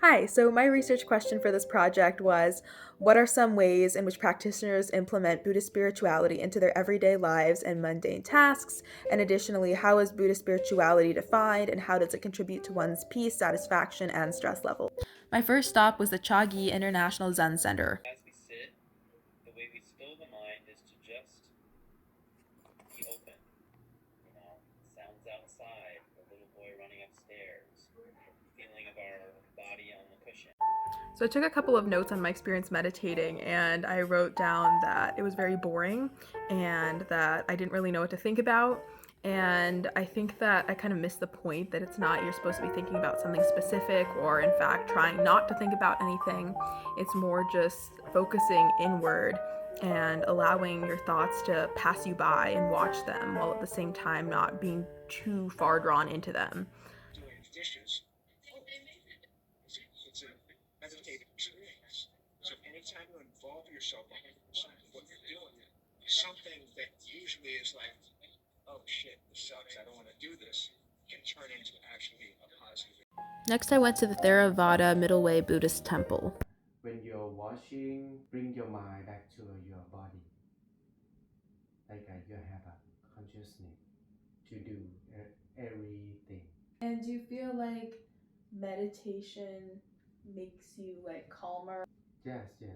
Hi, so my research question for this project was, what are some ways in which practitioners implement Buddhist spirituality into their everyday lives and mundane tasks? And additionally, how is Buddhist spirituality defined and how does it contribute to one's peace, satisfaction, and stress level? My first stop was the Chagi International Zen Center. As we sit, the way we still the mind is to just be open. Sounds outside, the little boy running upstairs, the feeling of our body on the cushion. So I took a couple of notes on my experience meditating and I wrote down that it was very boring and that I didn't really know what to think about. And I think that I kind of missed the point that it's not you're supposed to be thinking about something specific or in fact trying not to think about anything. It's more just focusing inward and allowing your thoughts to pass you by and watch them while at the same time not being too far drawn into them. Doing dishes. It's a meditative experience. So anytime you involve yourself in what you're doing, something that usually is like, oh shit, this sucks, I don't want to do this, can turn into actually a positive. Next, I went to the Theravada Middle Way Buddhist temple. When you're washing, bring your mind back to your body. You have a consciousness to do everything. And do you feel like meditation makes you like calmer? Yes, yes.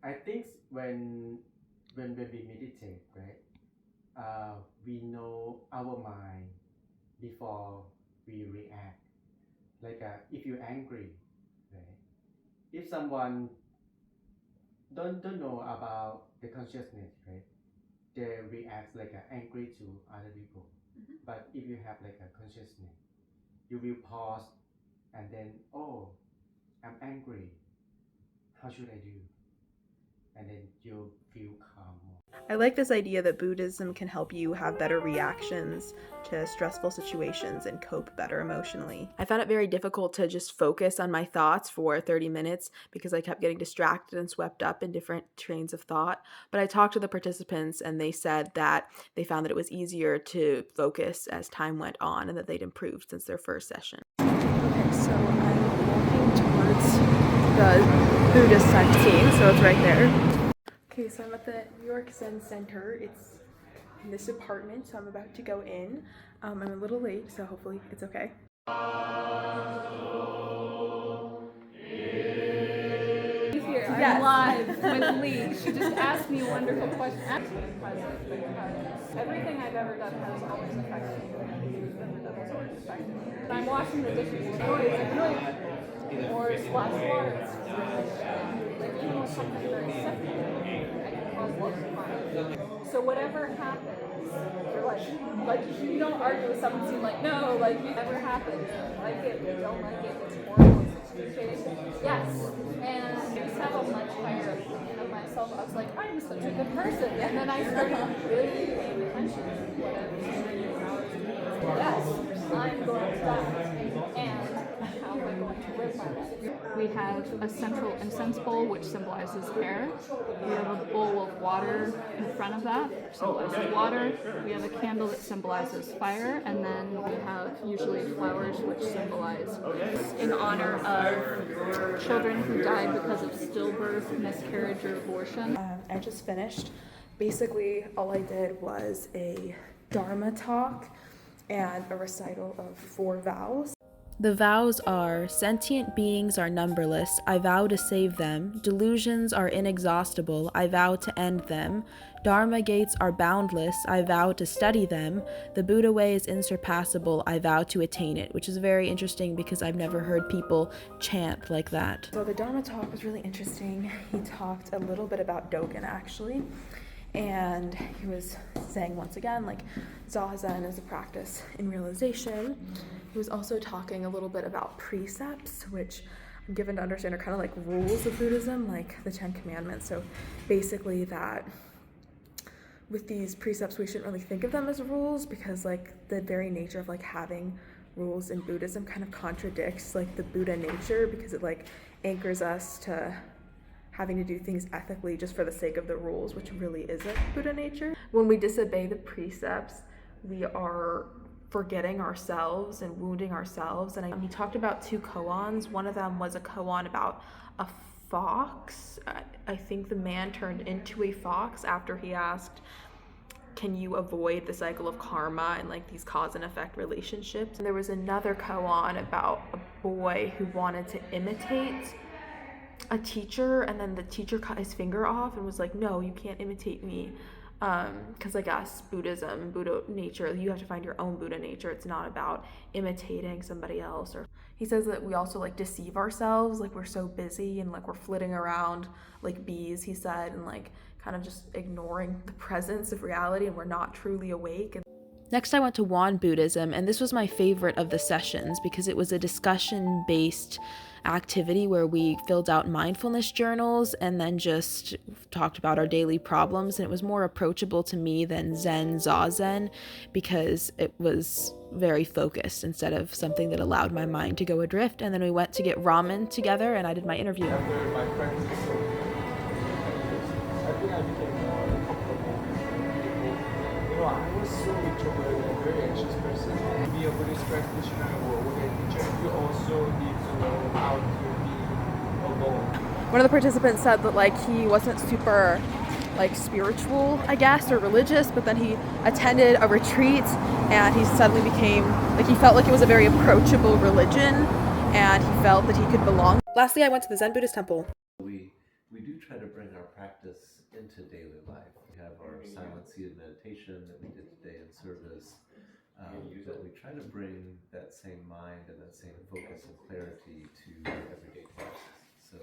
I think when we meditate, right? We know our mind before we react. If you're angry, right? If someone don't know about the consciousness, right? They react angry to other people. But if you have a consciousness, you will pause and then, oh, I'm angry. How should I do? And then you'll feel calm more. I like this idea that Buddhism can help you have better reactions to stressful situations and cope better emotionally. I found it very difficult to just focus on my thoughts for 30 minutes because I kept getting distracted and swept up in different trains of thought. But I talked to the participants and they said that they found that it was easier to focus as time went on and that they'd improved since their first session. Okay, so I'm walking towards the Buddhist sightseeing, so it's right there. Okay, so I'm at the New York Zen Center. It's in this apartment, so I'm about to go in. I'm a little late, so hopefully it's okay. Here, I'm live with Lee. She just asked me a wonderful question. Actually, present because everything I've ever done has always affected me. I'm washing the dishes, or splash water. Like even with something very simple, I can cause lots of harm. So whatever happens, you're like you don't argue with someone. You're like, no, like whatever happens, like it, we don't like it. It's horrible. It's excruciating. Yes, and I used to have a much higher opinion of myself. I was like, I'm such a good person, and then I started really paying attention to whatever. Yes, I'm going to die, and how am I going to live my life? We have a central incense bowl, which symbolizes air. We have a bowl of water in front of that, which symbolizes water. We have a candle that symbolizes fire, and then we have usually flowers, which symbolize in honor of children who died because of stillbirth, miscarriage, or abortion. I just finished. Basically, all I did was a Dharma talk and a recital of 4 vows. The vows are: sentient beings are numberless, I vow to save them. Delusions are inexhaustible, I vow to end them. Dharma gates are boundless, I vow to study them. The Buddha way is insurpassable, I vow to attain it, which is very interesting because I've never heard people chant like that. So the Dharma talk was really interesting. He talked a little bit about Dogen actually. And he was saying once again, like, Zazen is a practice in realization. He was also talking a little bit about precepts, which I'm given to understand are kind of like rules of Buddhism, like the 10 Commandments. So basically that with these precepts, we shouldn't really think of them as rules because like the very nature of like having rules in Buddhism kind of contradicts like the Buddha nature because it like anchors us to having to do things ethically just for the sake of the rules, which really isn't Buddha nature. When we disobey the precepts, we are forgetting ourselves and wounding ourselves. And he talked about 2 koans. One of them was a koan about a fox. I think the man turned into a fox after he asked, can you avoid the cycle of karma and like these cause and effect relationships? And there was another koan about a boy who wanted to imitate a teacher, and then the teacher cut his finger off and was like, no, you can't imitate me. Because I guess Buddhism, Buddha nature, you have to find your own Buddha nature. It's not about imitating somebody else. Or he says that we also like deceive ourselves, like we're so busy and like we're flitting around like bees, he said, and like kind of just ignoring the presence of reality, and we're not truly awake. Next, I went to Won Buddhism, and this was my favorite of the sessions because it was a discussion-based activity where we filled out mindfulness journals and then just talked about our daily problems. And it was more approachable to me than Zen Zazen because it was very focused instead of something that allowed my mind to go adrift. And then we went to get ramen together, and I did my interview. After my practice, I think I became more comfortable with people. You know, I was so introverted and very anxious person. To be a Buddhist practitioner or Buddhist teacher, you also need to know how to be alone. One of the participants said that like he wasn't super like spiritual, I guess, or religious, but then he attended a retreat and he suddenly became like, he felt like it was a very approachable religion and he felt that he could belong. Lastly, I went to the Zen Buddhist temple. We do try to bring our practice into daily life. We have our silent seated meditation that we did today in service. But we try to bring that same mind and that same focus and clarity to everyday practice. So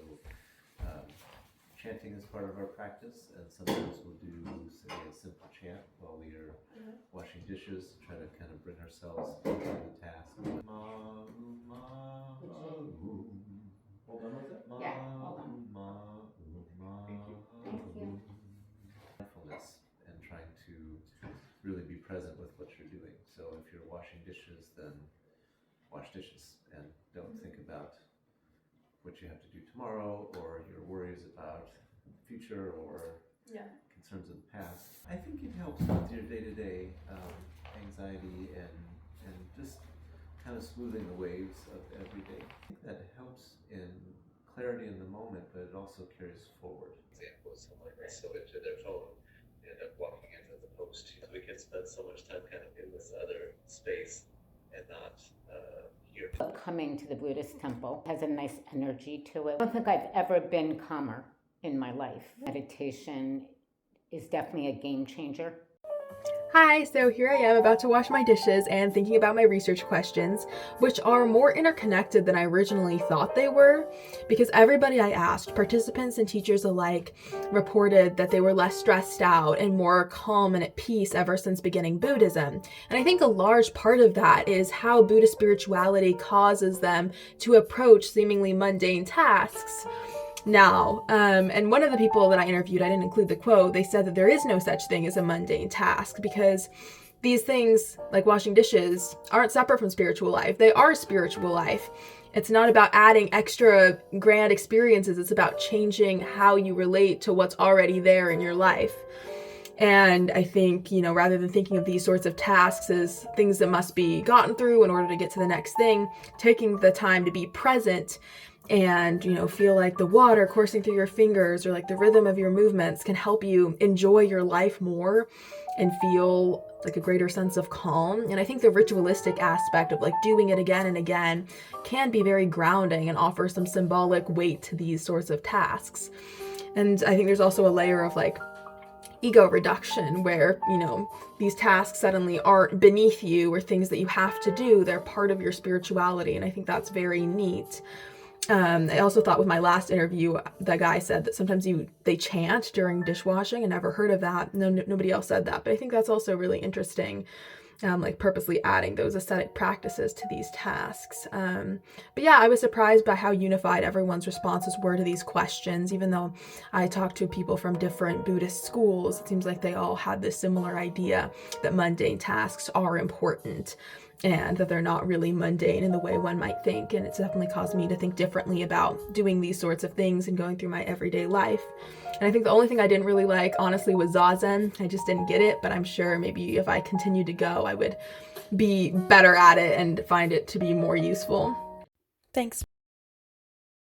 chanting is part of our practice, and sometimes we'll do say, a simple chant while we are washing dishes to try to kind of bring ourselves into the task. Hold on with it. Yeah, hold on. Mindfulness and trying to really be present with what you're doing. So if you're washing dishes, then wash dishes and don't think about what you have to do tomorrow or your worries about the future or concerns of the past. I think it helps with your day-to-day anxiety and just kind of smoothing the waves of every day. I think that helps in clarity in the moment, but it also carries forward. Example is someone is so into their phone, they end up walking in as opposed to we can spend so much time kind of in this other space and not here. Coming to the Buddhist temple has a nice energy to it. I don't think I've ever been calmer in my life. Meditation is definitely a game changer. Hi, so here I am about to wash my dishes and thinking about my research questions, which are more interconnected than I originally thought they were, because everybody I asked, participants and teachers alike, reported that they were less stressed out and more calm and at peace ever since beginning Buddhism. And I think a large part of that is how Buddhist spirituality causes them to approach seemingly mundane tasks. Now, and one of the people that I interviewed, I didn't include the quote, they said that there is no such thing as a mundane task because these things, like washing dishes, aren't separate from spiritual life. They are spiritual life. It's not about adding extra grand experiences. It's about changing how you relate to what's already there in your life. And I think, you know, rather than thinking of these sorts of tasks as things that must be gotten through in order to get to the next thing, taking the time to be present and, you know, feel like the water coursing through your fingers or like the rhythm of your movements can help you enjoy your life more and feel like a greater sense of calm. And I think the ritualistic aspect of like doing it again and again can be very grounding and offer some symbolic weight to these sorts of tasks. And I think there's also a layer of like ego reduction where, you know, these tasks suddenly aren't beneath you or things that you have to do. They're part of your spirituality. And I think that's very neat. I also thought with my last interview, the guy said that sometimes they chant during dishwashing. I never heard of that. Nobody else said that, but I think that's also really interesting. Like purposely adding those ascetic practices to these tasks. But yeah, I was surprised by how unified everyone's responses were to these questions. Even though I talked to people from different Buddhist schools, it seems like they all had this similar idea that mundane tasks are important and that they're not really mundane in the way one might think. And it's definitely caused me to think differently about doing these sorts of things and going through my everyday life. And I think the only thing I didn't really like, honestly, was Zazen. I just didn't get it, but I'm sure maybe if I continued to go, I would be better at it and find it to be more useful. Thanks.